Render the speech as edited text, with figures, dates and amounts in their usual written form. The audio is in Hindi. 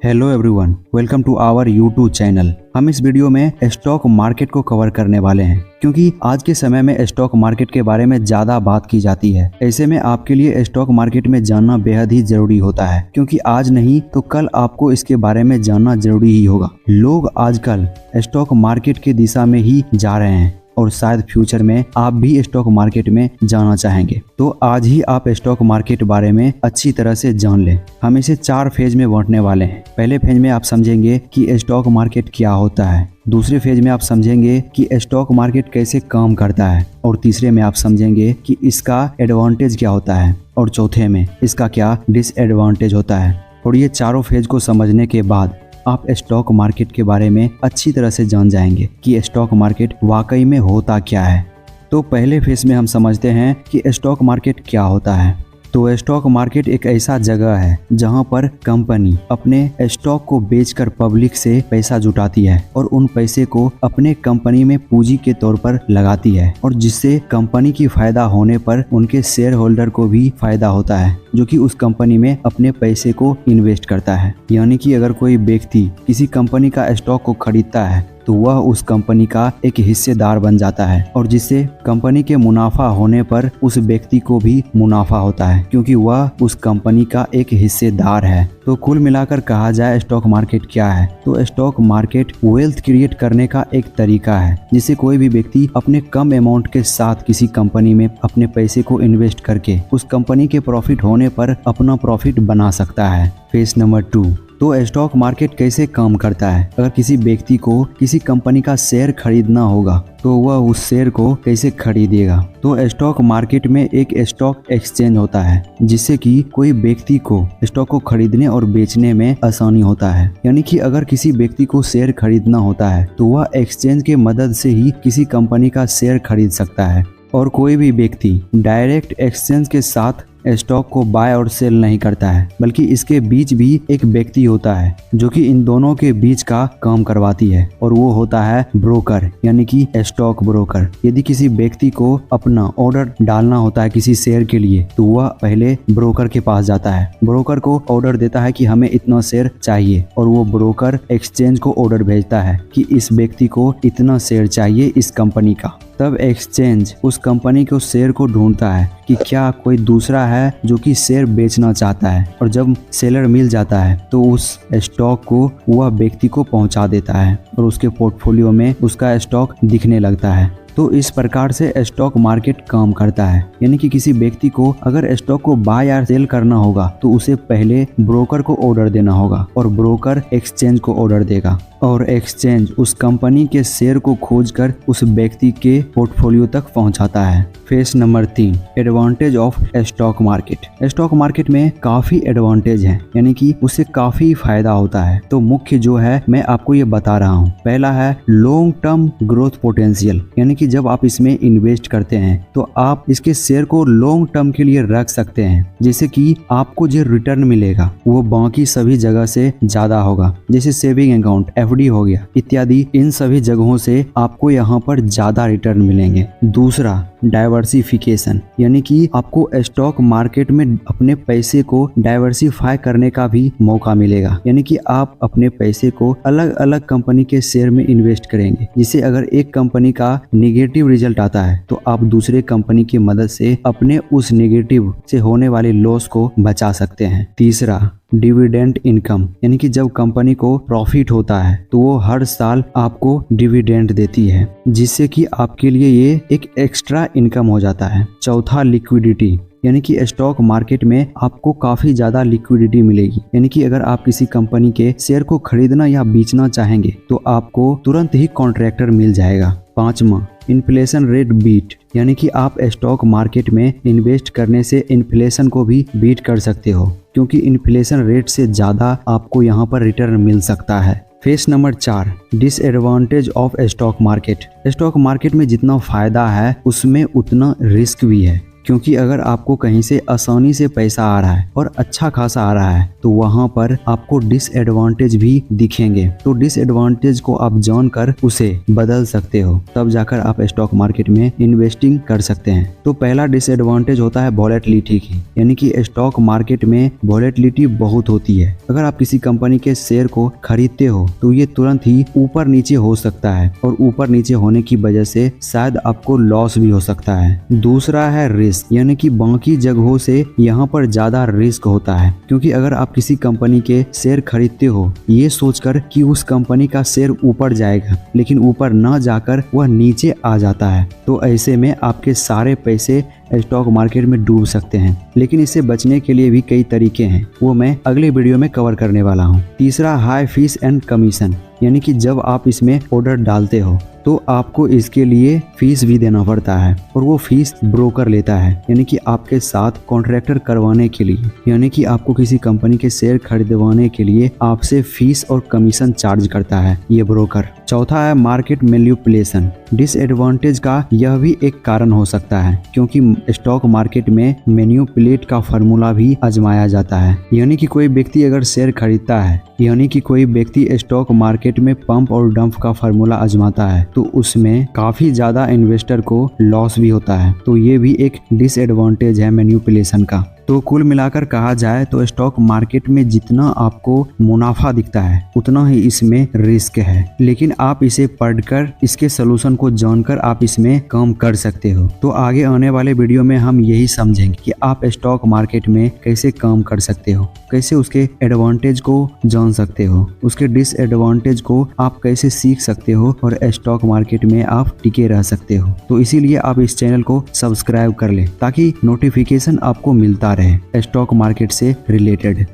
Hello everyone, welcome to our YouTube channel. हम इस वीडियो में स्टॉक मार्केट को कवर करने वाले हैं क्योंकि आज के समय में स्टॉक मार्केट के बारे में ज्यादा बात की जाती है। ऐसे में आपके लिए स्टॉक मार्केट में जानना बेहद ही जरूरी होता है क्योंकि आज नहीं तो कल आपको इसके बारे में जानना जरूरी ही होगा। लोग आजकल स्टॉक मार्केट की दिशा में ही जा रहे हैं और शायद फ्यूचर में आप भी स्टॉक मार्केट में जाना चाहेंगे। तो आज ही आप स्टॉक मार्केट बारे में अच्छी तरह से जान लें। हम इसे 4 फेज में बांटने वाले हैं। पहले फेज में आप समझेंगे कि स्टॉक मार्केट क्या होता है, दूसरे फेज में आप समझेंगे कि स्टॉक मार्केट कैसे काम करता है, और तीसरे में आप समझेंगे कि इसका एडवांटेज क्या होता है, और चौथे में इसका क्या डिसएडवांटेज होता है। और ये चारों फेज को समझने के बाद आप स्टॉक मार्केट के बारे में अच्छी तरह से जान जाएंगे कि स्टॉक मार्केट वाकई में होता क्या है। तो पहले फेज में हम समझते हैं कि स्टॉक मार्केट क्या होता है। तो स्टॉक मार्केट एक ऐसा जगह है जहां पर कंपनी अपने स्टॉक को बेचकर पब्लिक से पैसा जुटाती है और उन पैसे को अपने कंपनी में पूंजी के तौर पर लगाती है, और जिससे कंपनी की फायदा होने पर उनके शेयर होल्डर को भी फायदा होता है जो कि उस कंपनी में अपने पैसे को इन्वेस्ट करता है। यानी कि अगर कोई व्यक्ति किसी कंपनी का स्टॉक को खरीदता है तो वह उस कंपनी का एक हिस्सेदार बन जाता है, और जिससे कंपनी के मुनाफा होने पर उस व्यक्ति को भी मुनाफा होता है क्योंकि वह उस कंपनी का एक हिस्सेदार है। तो कुल मिलाकर कहा जाए स्टॉक मार्केट क्या है, तो स्टॉक मार्केट वेल्थ क्रिएट करने का एक तरीका है जिससे कोई भी व्यक्ति अपने कम अमाउंट के साथ किसी कंपनी में अपने पैसे को इन्वेस्ट करके उस कंपनी के प्रॉफिट होने पर अपना प्रॉफिट बना सकता है। फेज नंबर 2, तो स्टॉक मार्केट कैसे काम करता है। अगर किसी व्यक्ति को किसी कंपनी का शेयर खरीदना होगा तो वह उस शेयर को कैसे खरीदेगा। तो स्टॉक मार्केट में एक स्टॉक एक्सचेंज होता है जिससे कि कोई व्यक्ति को स्टॉक को खरीदने और बेचने में आसानी होता है। यानी कि अगर किसी व्यक्ति को शेयर खरीदना होता है तो वह एक्सचेंज के मदद से ही किसी कंपनी का शेयर खरीद सकता है, और कोई भी व्यक्ति डायरेक्ट एक्सचेंज के साथ स्टॉक को बाय और सेल नहीं करता है, बल्कि इसके बीच भी एक व्यक्ति होता है जो कि इन दोनों के बीच का काम करवाती है, और वो होता है ब्रोकर यानी कि स्टॉक ब्रोकर। यदि किसी व्यक्ति को अपना ऑर्डर डालना होता है किसी शेयर के लिए तो वह पहले ब्रोकर के पास जाता है, ब्रोकर को ऑर्डर देता है कि हमें इतना शेयर चाहिए, और वो ब्रोकर एक्सचेंज को ऑर्डर भेजता है कि इस व्यक्ति को इतना शेयर चाहिए इस कंपनी का। तब एक्सचेंज उस कंपनी को शेयर को ढूंढता है कि क्या कोई दूसरा है जो कि शेयर बेचना चाहता है, और जब सेलर मिल जाता है तो उस स्टॉक को वह व्यक्ति को पहुंचा देता है और उसके पोर्टफोलियो में उसका स्टॉक दिखने लगता है। तो इस प्रकार से स्टॉक मार्केट काम करता है। यानी कि किसी व्यक्ति को अगर स्टॉक को बाय या सेल करना होगा तो उसे पहले ब्रोकर को ऑर्डर देना होगा, और ब्रोकर एक्सचेंज को ऑर्डर देगा, और एक्सचेंज उस कंपनी के शेयर को खोजकर उस व्यक्ति के पोर्टफोलियो तक पहुंचाता है। Phase number 3, advantage of stock market. Stock market में काफी एडवांटेज है, यानी कि उससे काफी फायदा होता है। तो मुख्य जो है मैं आपको ये बता रहा हूँ। पहला है लॉन्ग टर्म ग्रोथ पोटेंशियल, यानी कि जब आप इसमें इन्वेस्ट करते हैं तो आप इसके शेयर को लॉन्ग टर्म के लिए रख सकते हैं, जैसे कि आपको जो रिटर्न मिलेगा वो बाकी सभी जगह से ज्यादा होगा, जैसे सेविंग अकाउंट, एफडी हो गया इत्यादि। इन सभी जगहों से आपको यहाँ पर ज्यादा रिटर्न मिलेंगे। दूसरा डाइवर्सिफिकेशन, यानी कि आपको स्टॉक मार्केट में अपने पैसे को डाइवर्सिफाई करने का भी मौका मिलेगा, यानी कि आप अपने पैसे को अलग अलग कंपनी के शेयर में इन्वेस्ट करेंगे, जिससे अगर एक कंपनी का नेगेटिव रिजल्ट आता है तो आप दूसरे कंपनी की मदद से अपने उस नेगेटिव से होने वाले लॉस को बचा सकते हैं। तीसरा डिविडेंड इनकम, यानी कि जब कंपनी को प्रॉफिट होता है तो वो हर साल आपको डिविडेंड देती है, जिससे कि आपके लिए ये एक एक्स्ट्रा इनकम हो जाता है। चौथा लिक्विडिटी, यानी कि स्टॉक मार्केट में आपको काफी ज्यादा लिक्विडिटी मिलेगी, यानी कि अगर आप किसी कंपनी के शेयर को खरीदना या बेचना चाहेंगे तो आपको तुरंत ही कॉन्ट्रैक्टर मिल जाएगा। 5वां इन्फ्लेशन रेट बीट, यानी कि आप स्टॉक मार्केट में इन्वेस्ट करने से इन्फ्लेशन को भी बीट कर सकते हो, क्योंकि इन्फ्लेशन रेट से ज्यादा आपको यहाँ पर रिटर्न मिल सकता है। Phase number 4, disadvantage of stock market. Stock market में जितना फायदा है उसमें उतना रिस्क भी है, क्योंकि अगर आपको कहीं से आसानी से पैसा आ रहा है और अच्छा खासा आ रहा है तो वहां पर आपको डिसएडवांटेज भी दिखेंगे। तो डिसएडवांटेज को आप जानकर उसे बदल सकते हो, तब जाकर आप स्टॉक मार्केट में इन्वेस्टिंग कर सकते हैं। तो पहला डिसएडवांटेज होता है वॉलेटिलिटी की, यानी कि स्टॉक मार्केट में वॉलेटिलिटी बहुत होती है। अगर आप किसी कंपनी के शेयर को खरीदते हो तो ये तुरंत ही ऊपर नीचे हो सकता है और ऊपर नीचे होने की वजह से शायद आपको लॉस भी हो सकता है। दूसरा है रिस्क, यानी कि बाकी जगहों से यहाँ पर ज्यादा रिस्क होता है, क्योंकि अगर आप किसी कंपनी के शेयर खरीदते हो ये सोचकर कि उस कंपनी का शेयर ऊपर जाएगा, लेकिन ऊपर न जाकर वह नीचे आ जाता है, तो ऐसे में आपके सारे पैसे स्टॉक मार्केट में डूब सकते हैं। लेकिन इससे बचने के लिए भी कई तरीके हैं, वो मैं अगले वीडियो में कवर करने वाला हूँ। तीसरा हाई फीस एंड कमीशन, यानी कि जब आप इसमें ऑर्डर डालते हो तो आपको इसके लिए फीस भी देना पड़ता है और वो फीस ब्रोकर लेता है, यानी कि आपके साथ कॉन्ट्रैक्टर करवाने के लिए, यानी कि आपको किसी कंपनी के शेयर खरीदवाने के लिए आपसे फीस और कमीशन चार्ज करता है ये ब्रोकर। चौथा है मार्केट मैनिपुलेशन। डिसएडवांटेज का यह भी एक कारण हो सकता है, क्योंकि स्टॉक मार्केट में मैनिपुलेट का फार्मूला भी आजमाया जाता है, यानी कि कोई व्यक्ति अगर शेयर खरीदता है, यानी कि कोई व्यक्ति स्टॉक मार्केट में पंप और डंप का फार्मूला आजमाता है तो उसमें काफी ज्यादा इन्वेस्टर को लॉस भी होता है। तो ये भी एक डिसएडवांटेज है मैनिपुलेशन का। तो कुल मिलाकर कहा जाए तो स्टॉक मार्केट में जितना आपको मुनाफा दिखता है उतना ही इसमें रिस्क है, लेकिन आप इसे पढ़कर इसके सलूशन को जानकर आप इसमें काम कर सकते हो। तो आगे आने वाले वीडियो में हम यही समझेंगे कि आप स्टॉक मार्केट में कैसे काम कर सकते हो, कैसे उसके एडवांटेज को जान सकते हो, उसके डिसएडवांटेज को आप कैसे सीख सकते हो और स्टॉक मार्केट में आप टिके रह सकते हो। तो इसीलिए आप इस चैनल को सब्सक्राइब कर ले ताकि नोटिफिकेशन आपको मिलता रहे स्टॉक मार्केट से रिलेटेड।